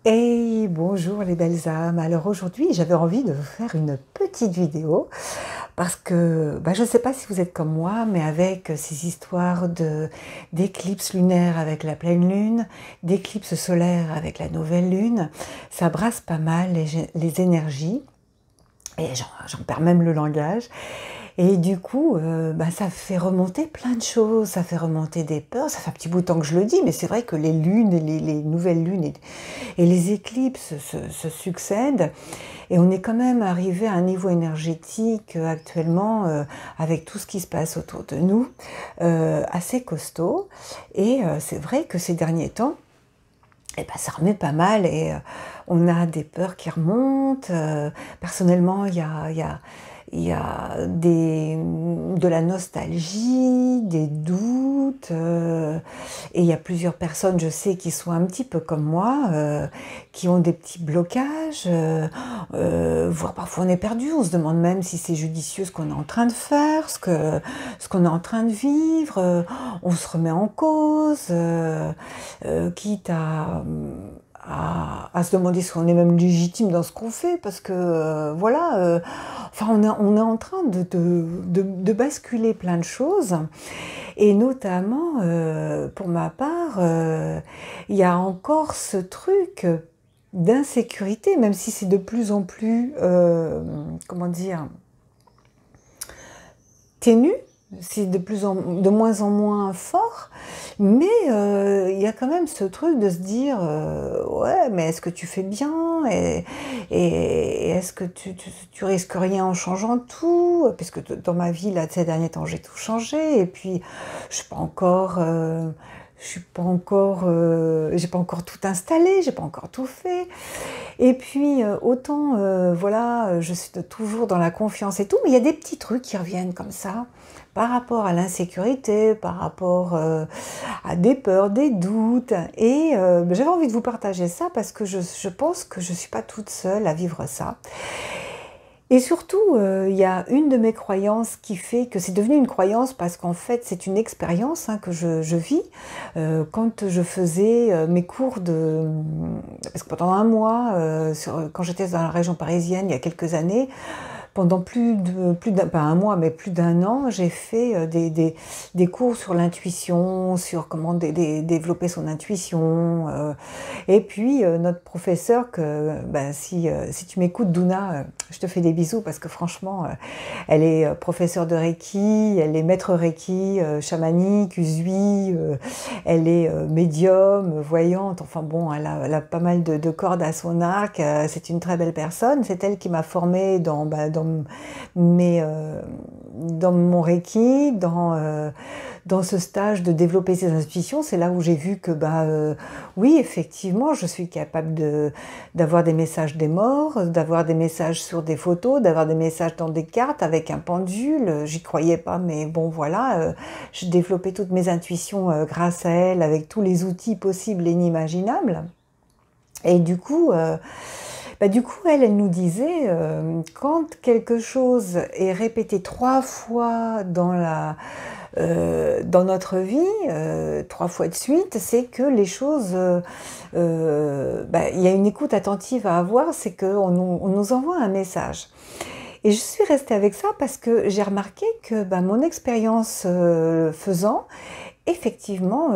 Hey, bonjour les belles âmes. Alors aujourd'hui, j'avais envie de vous faire une petite vidéo parce que je ne sais pas si vous êtes comme moi, mais avec ces histoires d'éclipses lunaires avec la pleine lune, d'éclipses solaires avec la nouvelle lune, ça brasse pas mal les énergies et j'en perds même le langage. Et du coup, ça fait remonter plein de choses, ça fait remonter des peurs, ça fait un petit bout de temps que je le dis, mais c'est vrai que les lunes et les nouvelles lunes et les éclipses se succèdent, et on est quand même arrivé à un niveau énergétique actuellement, avec tout ce qui se passe autour de nous, assez costaud, et c'est vrai que ces derniers temps, ça remet pas mal et on a des peurs qui remontent. Personnellement, il y a de la nostalgie, des doutes, et il y a plusieurs personnes, je sais, qui sont un petit peu comme moi, qui ont des petits blocages, voire parfois on est perdu, on se demande même si c'est judicieux ce qu'on est en train de faire, ce qu'on est en train de vivre, on se remet en cause, quitte à se demander si on est même légitime dans ce qu'on fait, parce que on est en train de basculer plein de choses, et notamment pour ma part, il y a encore ce truc d'insécurité, même si c'est de plus en plus, ténu, c'est de moins en moins fort, mais il y a quand même ce truc de se dire ouais, mais est-ce que tu fais bien, et est-ce que tu risques rien en changeant tout, puisque dans ma vie là, ces derniers temps, j'ai tout changé, et puis je suis pas encore j'ai pas encore tout installé, j'ai pas encore tout fait. Et puis autant je suis toujours dans la confiance et tout, mais il y a des petits trucs qui reviennent comme ça, par rapport à l'insécurité, par rapport à des peurs, des doutes, et j'avais envie de vous partager ça parce que je pense que je suis pas toute seule à vivre ça. Et surtout, il y a une de mes croyances qui fait que c'est devenu une croyance, parce qu'en fait c'est une expérience que je vis. Quand je faisais mes cours parce que pendant un mois, quand j'étais dans la région parisienne il y a quelques années, pendant pas un mois, mais plus d'un an, j'ai fait des cours sur l'intuition, sur comment développer son intuition. Et puis, notre professeur, si tu m'écoutes, Douna, je te fais des bisous, parce que franchement, elle est professeure de Reiki, elle est maître Reiki, chamanique, Usui, elle est médium, voyante, enfin bon, elle a pas mal de cordes à son arc, c'est une très belle personne. C'est elle qui m'a formée dans mon Reiki, dans ce stage de développer ses intuitions. C'est là où j'ai vu que oui, effectivement, je suis capable d'avoir des messages des morts, d'avoir des messages sur des photos, d'avoir des messages dans des cartes avec un pendule. J'y croyais pas, mais bon voilà, j'ai développé toutes mes intuitions grâce à elle, avec tous les outils possibles et inimaginables. Et du coup, elle nous disait, quand quelque chose est répété 3 fois dans notre vie, 3 fois de suite, c'est que les choses, il y a une écoute attentive à avoir, c'est qu'on nous envoie un message. Et je suis restée avec ça parce que j'ai remarqué que mon expérience faisant, effectivement,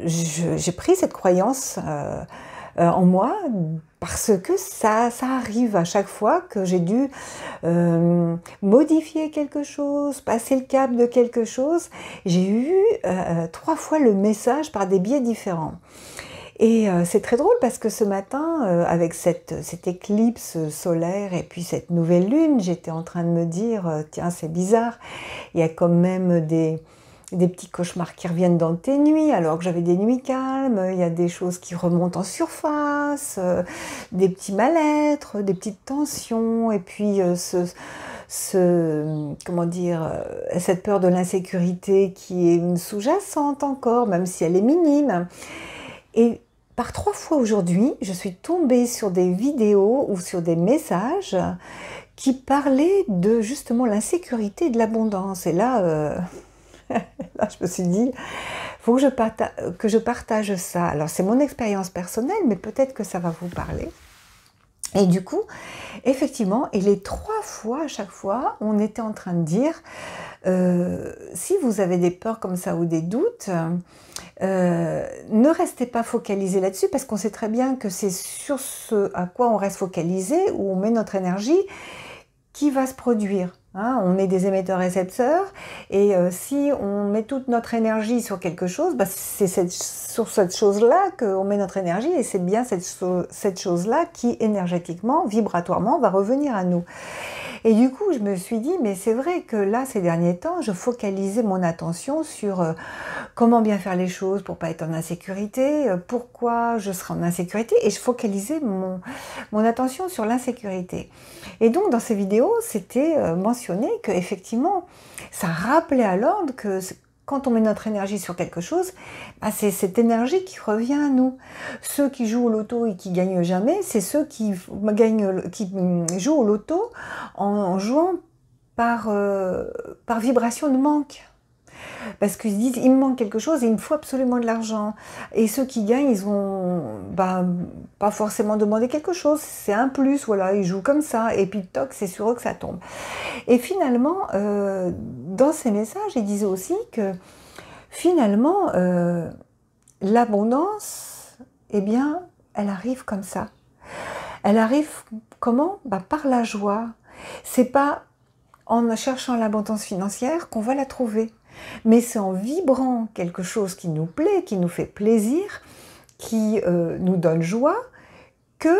j'ai pris cette croyance en moi, parce que ça arrive à chaque fois que j'ai dû modifier quelque chose, passer le cap de quelque chose. J'ai eu 3 fois le message par des biais différents. Et c'est très drôle parce que ce matin, avec cette éclipse solaire et puis cette nouvelle lune, j'étais en train de me dire, tiens, c'est bizarre, il y a quand même des petits cauchemars qui reviennent dans tes nuits, alors que j'avais des nuits calmes, il y a des choses qui remontent en surface, des petits mal-être, des petites tensions, et puis comment dire, cette peur de l'insécurité qui est sous-jacente encore, même si elle est minime. Et par 3 fois aujourd'hui, je suis tombée sur des vidéos ou sur des messages qui parlaient de justement l'insécurité et de l'abondance. Et là, là, je me suis dit, il faut que je partage ça. Alors, c'est mon expérience personnelle, mais peut-être que ça va vous parler. Et du coup, effectivement, et les 3 fois, à chaque fois, on était en train de dire, si vous avez des peurs comme ça ou des doutes, ne restez pas focalisé là-dessus, parce qu'on sait très bien que c'est sur ce à quoi on reste focalisé, où on met notre énergie, qui va se produire. Hein, on est des émetteurs-récepteurs, et si on met toute notre énergie sur quelque chose, bah, c'est sur cette chose-là qu'on met notre énergie, et c'est bien cette chose-là qui, énergétiquement, vibratoirement, va revenir à nous. Et du coup, je me suis dit, mais c'est vrai que là, ces derniers temps, je focalisais mon attention sur comment bien faire les choses pour pas être en insécurité, pourquoi je serai en insécurité, et je focalisais mon attention sur l'insécurité. Et donc, dans ces vidéos, c'était mentionné qu'effectivement, ça rappelait à l'ordre que quand on met notre énergie sur quelque chose, bah c'est cette énergie qui revient à nous. Ceux qui jouent au loto et qui gagnent jamais, c'est ceux qui jouent au loto en jouant par vibration de manque. Parce qu'ils se disent, il me manque quelque chose et il me faut absolument de l'argent. Et ceux qui gagnent, ils ont pas forcément demandé quelque chose, c'est un plus, voilà, ils jouent comme ça, et puis toc, c'est sur eux que ça tombe. Et finalement, dans ces messages, ils disaient aussi que finalement, l'abondance, eh bien, elle arrive comme ça. Elle arrive comment? Par la joie. C'est pas en cherchant l'abondance financière qu'on va la trouver. Mais c'est en vibrant quelque chose qui nous plaît, qui nous fait plaisir, qui nous donne joie, que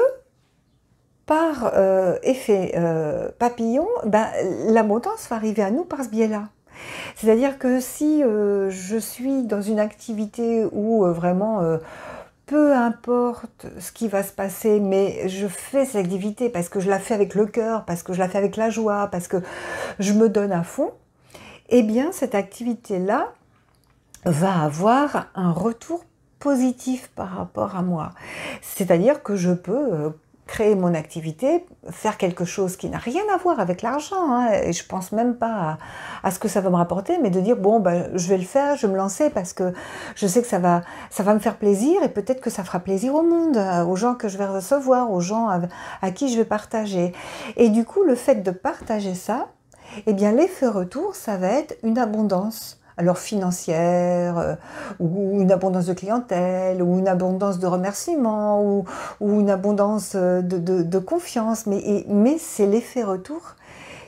par effet papillon, l'abondance va arriver à nous par ce biais-là. C'est-à-dire que si je suis dans une activité où vraiment peu importe ce qui va se passer, mais je fais cette activité parce que je la fais avec le cœur, parce que je la fais avec la joie, parce que je me donne à fond, eh bien cette activité-là va avoir un retour positif par rapport à moi. C'est-à-dire que je peux créer mon activité, faire quelque chose qui n'a rien à voir avec l'argent, hein, et je pense même pas à ce que ça va me rapporter, mais de dire bon je vais le faire, je vais me lancer parce que je sais que ça va me faire plaisir, et peut-être que ça fera plaisir au monde, aux gens que je vais recevoir, aux gens à qui je vais partager. Et du coup, le fait de partager ça, eh bien l'effet retour, ça va être une abondance. Alors financière, ou une abondance de clientèle, ou une abondance de remerciements, ou une abondance de confiance, mais c'est l'effet retour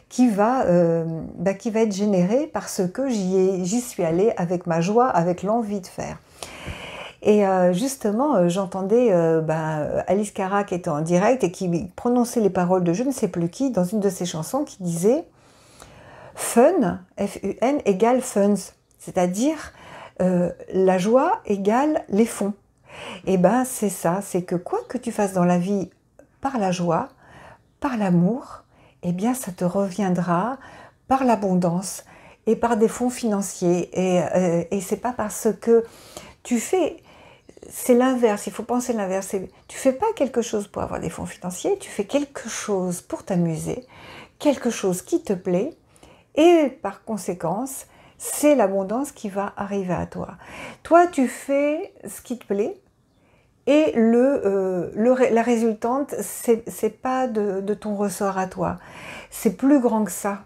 qui va être généré parce que j'y suis allée avec ma joie, avec l'envie de faire. Et justement, j'entendais Alice Cara qui était en direct et qui prononçait les paroles de je ne sais plus qui dans une de ses chansons, qui disait « Fun, F-U-N, égale funds ». C'est-à-dire, la joie égale les fonds. Et ben c'est ça, c'est que quoi que tu fasses dans la vie par la joie, par l'amour, eh bien ça te reviendra par l'abondance et par des fonds financiers. Et c'est pas parce que tu fais, c'est l'inverse, il faut penser l'inverse. Tu fais pas quelque chose pour avoir des fonds financiers, tu fais quelque chose pour t'amuser, quelque chose qui te plaît, et par conséquence, c'est l'abondance qui va arriver à toi. Toi, tu fais ce qui te plaît, et la résultante, c'est pas de ton ressort à toi. C'est plus grand que ça.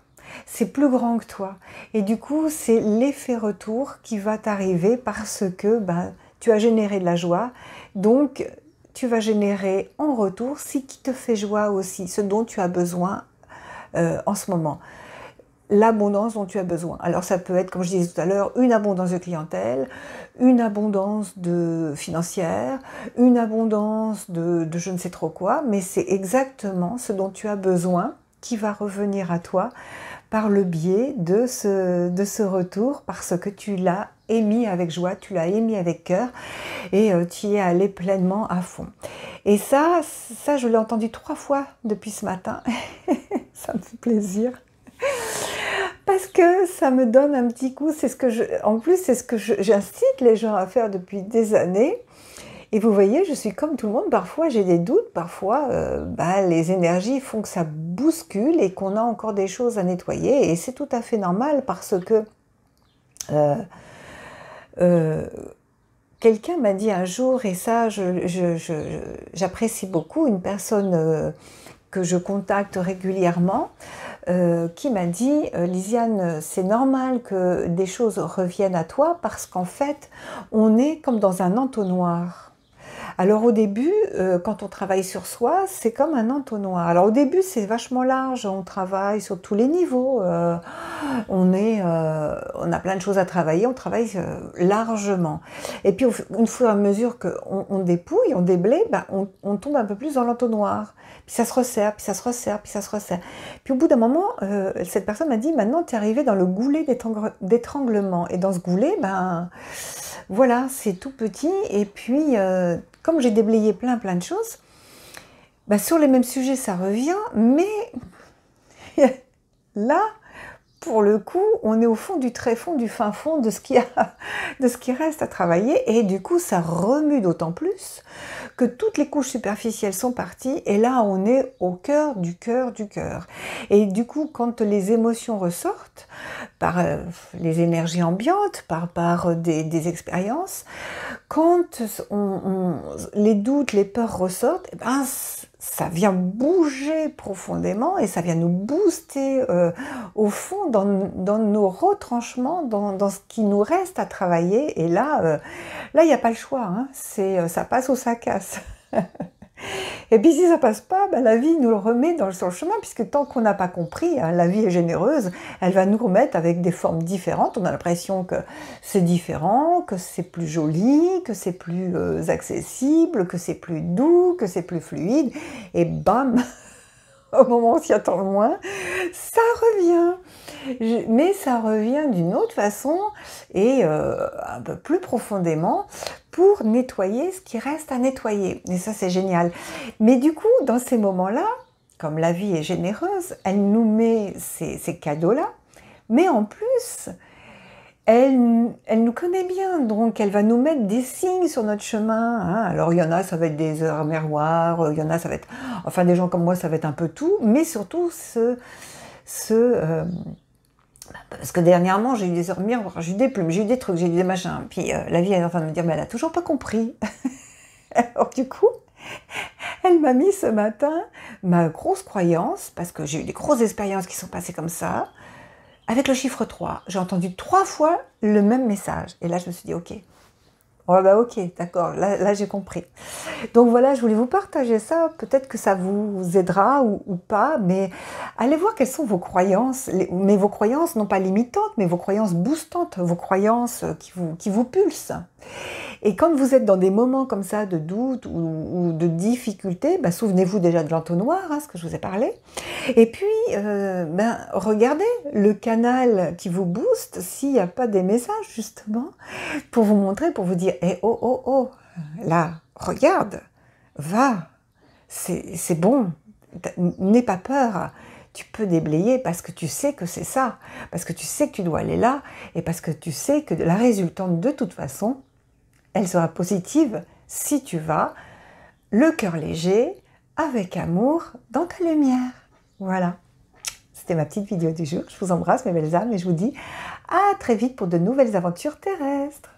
C'est plus grand que toi. Et du coup, c'est l'effet retour qui va t'arriver parce que tu as généré de la joie. Donc, tu vas générer en retour ce qui te fait joie aussi, ce dont tu as besoin en ce moment. L'abondance dont tu as besoin. Alors ça peut être, comme je disais tout à l'heure, une abondance de clientèle, une abondance financière, une abondance de je ne sais trop quoi, mais c'est exactement ce dont tu as besoin qui va revenir à toi par le biais de ce retour, parce que tu l'as émis avec joie, tu l'as émis avec cœur, et tu y es allé pleinement à fond. Et ça je l'ai entendu 3 fois depuis ce matin, ça me fait plaisir. Parce que ça me donne un petit coup, en plus c'est ce que j'incite les gens à faire depuis des années. Et vous voyez, je suis comme tout le monde, parfois j'ai des doutes, parfois les énergies font que ça bouscule et qu'on a encore des choses à nettoyer. Et c'est tout à fait normal parce que quelqu'un m'a dit un jour, et ça j'apprécie beaucoup, une personne que je contacte régulièrement, qui m'a dit « Lisiane, c'est normal que des choses reviennent à toi parce qu'en fait, on est comme dans un entonnoir. » Alors au début, quand on travaille sur soi, c'est comme un entonnoir. Alors au début, c'est vachement large, on travaille sur tous les niveaux, on a plein de choses à travailler, on travaille largement. Et puis une fois à mesure qu'on dépouille, on déblaye, on tombe un peu plus dans l'entonnoir. Puis ça se resserre, puis ça se resserre, puis ça se resserre. Puis au bout d'un moment, cette personne m'a dit « Maintenant, tu es arrivé dans le goulet d'étranglement. » Et dans ce goulet, voilà, c'est tout petit. Et puis, comme j'ai déblayé plein de choses, sur les mêmes sujets, ça revient. Mais là, pour le coup, on est au fond du tréfonds, du fin fond de ce qui reste à travailler. Et du coup, ça remue d'autant plus que toutes les couches superficielles sont parties. Et là, on est au cœur du cœur du cœur. Et du coup, quand les émotions ressortent, par les énergies ambiantes, par des expériences, quand les doutes, les peurs ressortent, ça vient bouger profondément et ça vient nous booster au fond dans nos retranchements, dans ce qui nous reste à travailler. Et là, il n'y a pas le choix, hein. Ça passe ou ça casse. Et puis si ça passe pas, la vie nous le remet sur le chemin, puisque tant qu'on n'a pas compris, hein, la vie est généreuse, elle va nous remettre avec des formes différentes. On a l'impression que c'est différent, que c'est plus joli, que c'est plus accessible, que c'est plus doux, que c'est plus fluide, et bam, au moment où on s'y attend le moins, ça revient. Mais ça revient d'une autre façon et un peu plus profondément pour nettoyer ce qui reste à nettoyer. Et ça, c'est génial. Mais du coup, dans ces moments-là, comme la vie est généreuse, elle nous met ces cadeaux-là, mais en plus, elle nous connaît bien, donc elle va nous mettre des signes sur notre chemin. Hein. Alors il y en a, ça va être des heures miroirs, il y en a, ça va être, enfin des gens comme moi, ça va être un peu tout, mais surtout parce que dernièrement, j'ai eu des heures miroirs, j'ai eu des plumes, j'ai eu des trucs, j'ai eu des machins, puis la vie est en train de me dire, mais elle a toujours pas compris. Alors du coup, elle m'a mis ce matin ma grosse croyance, parce que j'ai eu des grosses expériences qui sont passées comme ça, avec le chiffre 3. J'ai entendu 3 fois le même message. Et là, je me suis dit, ok. Oh ok, d'accord, là j'ai compris. Donc voilà, je voulais vous partager ça. Peut-être que ça vous aidera ou pas, mais allez voir quelles sont vos croyances. Mais vos croyances, non pas limitantes, mais vos croyances boostantes, vos croyances qui vous pulsent. Et quand vous êtes dans des moments comme ça de doute ou de difficulté, souvenez-vous déjà de l'entonnoir, hein, ce que je vous ai parlé. Et puis, regardez le canal qui vous booste, s'il n'y a pas des messages justement, pour vous montrer, pour vous dire « oh, là, regarde, va, c'est bon, n'aie pas peur ». Tu peux déblayer parce que tu sais que c'est ça, parce que tu sais que tu dois aller là, et parce que tu sais que la résultante de toute façon, elle sera positive si tu vas le cœur léger, avec amour, dans ta lumière. Voilà. C'était ma petite vidéo du jour. Je vous embrasse mes belles âmes et je vous dis à très vite pour de nouvelles aventures terrestres.